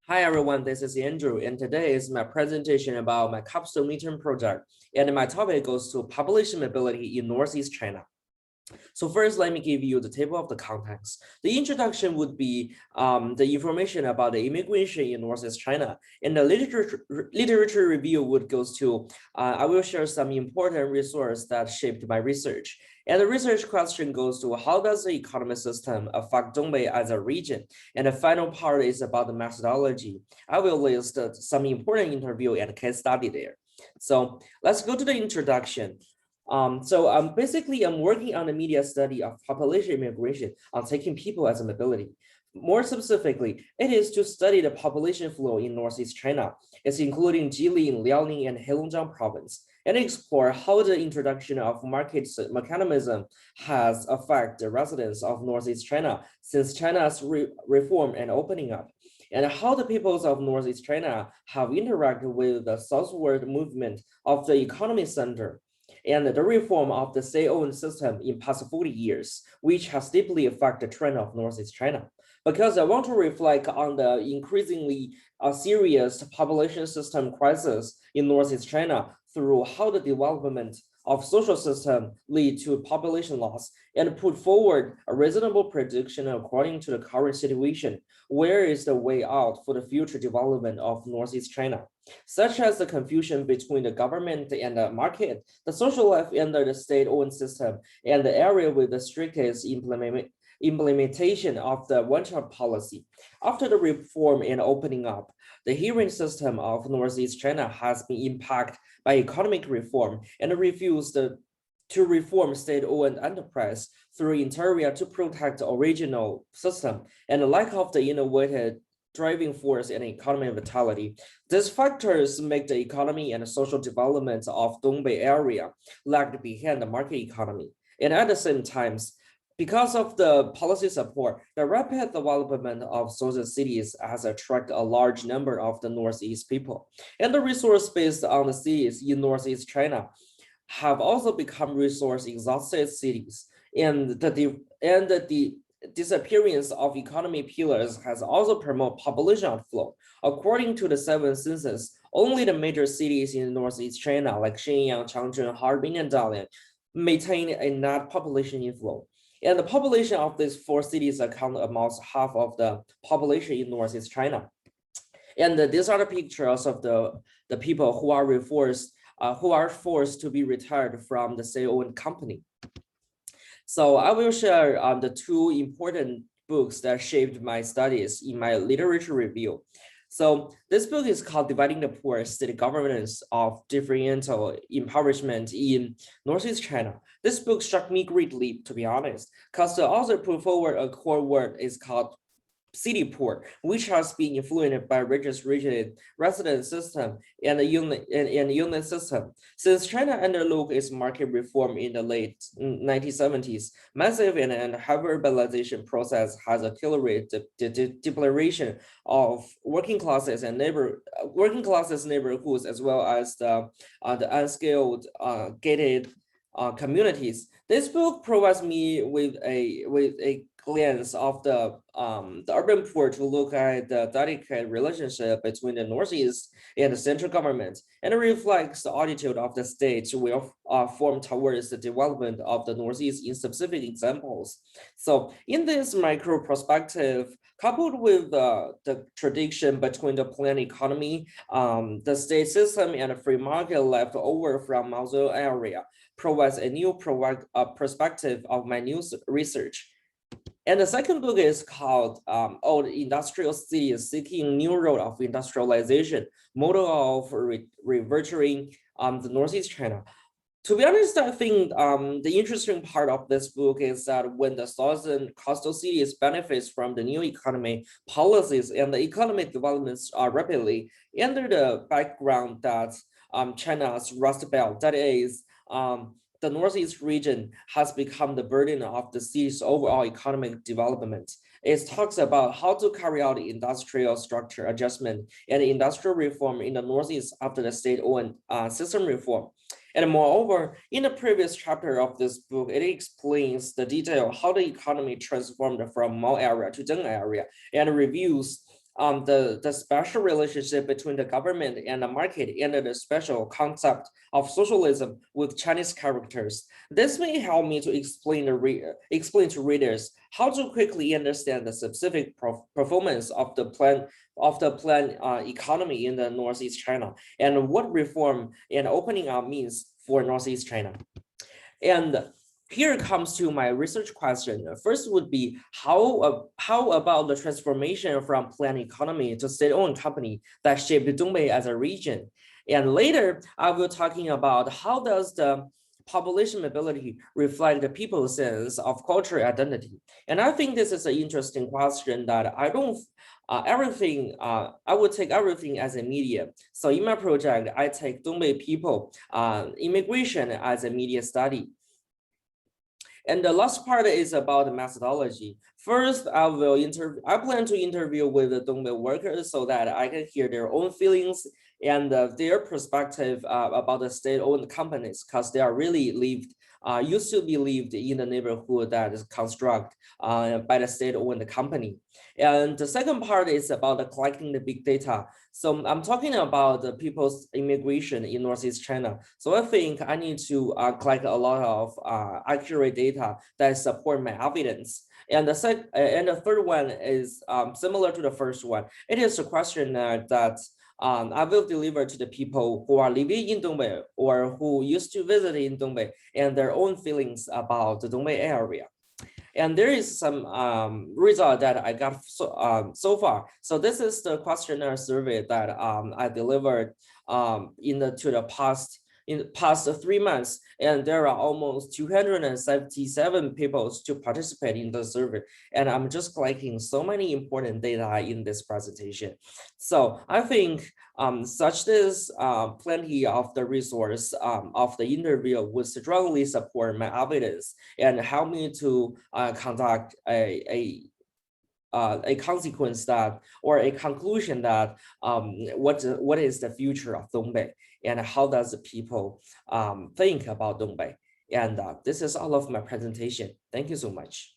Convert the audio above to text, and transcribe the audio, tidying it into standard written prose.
Hi everyone, this is Andrew, and today is my presentation about my Capstone midterm project, and my topic goes to population mobility in Northeast China. So first, let me give you the table of the contents. The introduction would be the information about the immigration in Northeast China, and the literature review would goes to, I will share some important resources that shaped my research. And the research question goes to how does the economic system affect Dongbei as a region? And the final part is about the methodology. I will list some important interview and case study there. So let's go to the introduction. Basically, I'm working on the media study of population immigration on taking people as a mobility. More specifically, it is to study the population flow in Northeast China. It's including Jilin, Liaoning, and Heilongjiang province, and explore how the introduction of market mechanism has affected the residents of Northeast China since China's reform and opening up, and how the peoples of Northeast China have interacted with the southward movement of the economy center and the reform of the state-owned system in past 40 years, which has deeply affected the trend of Northeast China. Because I want to reflect on the increasingly serious population system crisis in Northeast China through how the development of social system lead to population loss and put forward a reasonable prediction according to the current situation. Where is the way out for the future development of Northeast China? Such as the confusion between the government and the market, the social life under the state-owned system, and the area with the strictest implementation of the one-child policy. After the reform and opening up, the hearing system of Northeast China has been impacted by economic reform and refused to reform state-owned enterprise through interior to protect the original system and the lack of the innovative driving force and economic vitality. These factors make the economy and social development of Dongbei area lag behind the market economy. And at the same time, because of the policy support, the rapid development of social cities has attracted a large number of the Northeast people. And the resource based on the cities in Northeast China have also become resource exhausted cities. And the disappearance of economy pillars has also promoted population outflow. According to the 7th census, only the major cities in Northeast China like Shenyang, Changchun, Harbin, and Dalian maintain a net population inflow. And the population of these 4 cities account almost half of the population in Northeast China. And these are the pictures of the people who are forced to be retired from the state-owned company. So I will share the 2 important books that shaped my studies in my literature review. So this book is called Dividing the Poor, State Governance of Differential Impoverishment in Northeast China. This book struck me greatly, to be honest, because the author put forward a core word is called city poor, which has been influenced by rigid resident system and the unit system. Since China undertook its market reform in the late 1970s, massive and heavy urbanization process has accelerated the depletion of working classes neighborhoods as well as the unskilled gated communities. This book provides me with a glance of the urban poor to look at the delicate relationship between the Northeast and the central government, and it reflects the attitude of the state will form towards the development of the Northeast in specific examples. So in this micro perspective, coupled with the tradition between the planned economy, the state system, and the free market left over from Mao Zedong area, provides a new perspective of my new research. And the second book is called Old Industrial Cities Seeking New Road of Industrialization, Model of Reverting the Northeast China. To be honest, I think the interesting part of this book is that when the southern coastal cities benefits from the new economy policies and the economic developments are rapidly under the background that China's Rust Belt, that is, the Northeast region has become the burden of the city's overall economic development. It talks about how to carry out the industrial structure adjustment and industrial reform in the Northeast after the state-owned system reform. And moreover, in the previous chapter of this book, it explains the detail how the economy transformed from Mao area to Deng area and reviews the special relationship between the government and the market and the special concept of socialism with Chinese characters. This may help me to explain to readers how to quickly understand the specific performance of the plan economy in the Northeast China and what reform and opening up means for Northeast China. And here comes to my research question. First would be how about the transformation from planned economy to state-owned company that shaped Dongbei as a region? And later, I will talking about how does the population mobility reflect the people's sense of cultural identity. And I think this is an interesting question that I don't I would take everything as a media. So in my project, I take Dongbei people immigration as a media study. And the last part is about the methodology. First, I plan to interview with the Dongbei workers so that I can hear their own feelings and their perspective about the state-owned companies, because they are really used to be lived in the neighborhood that is constructed by the state-owned company. And the second part is about collecting the big data. So I'm talking about the people's immigration in Northeast China. So I think I need to collect a lot of accurate data that support my evidence. And the third one is similar to the first one. It is a questionnaire that I will deliver to the people who are living in Dongbei or who used to visit in Dongbei and their own feelings about the Dongbei area. And there is some result that I got so far. So this is the questionnaire survey that I delivered in the past 3 months, and there are almost 277 people to participate in the survey. And I'm just collecting so many important data in this presentation. So I think such this plenty of the resource of the interview would strongly support my evidence and help me to conduct a consequence that, or a conclusion that what is the future of Dongbei and how does the people think about Dongbei. And this is all of my presentation. Thank you so much.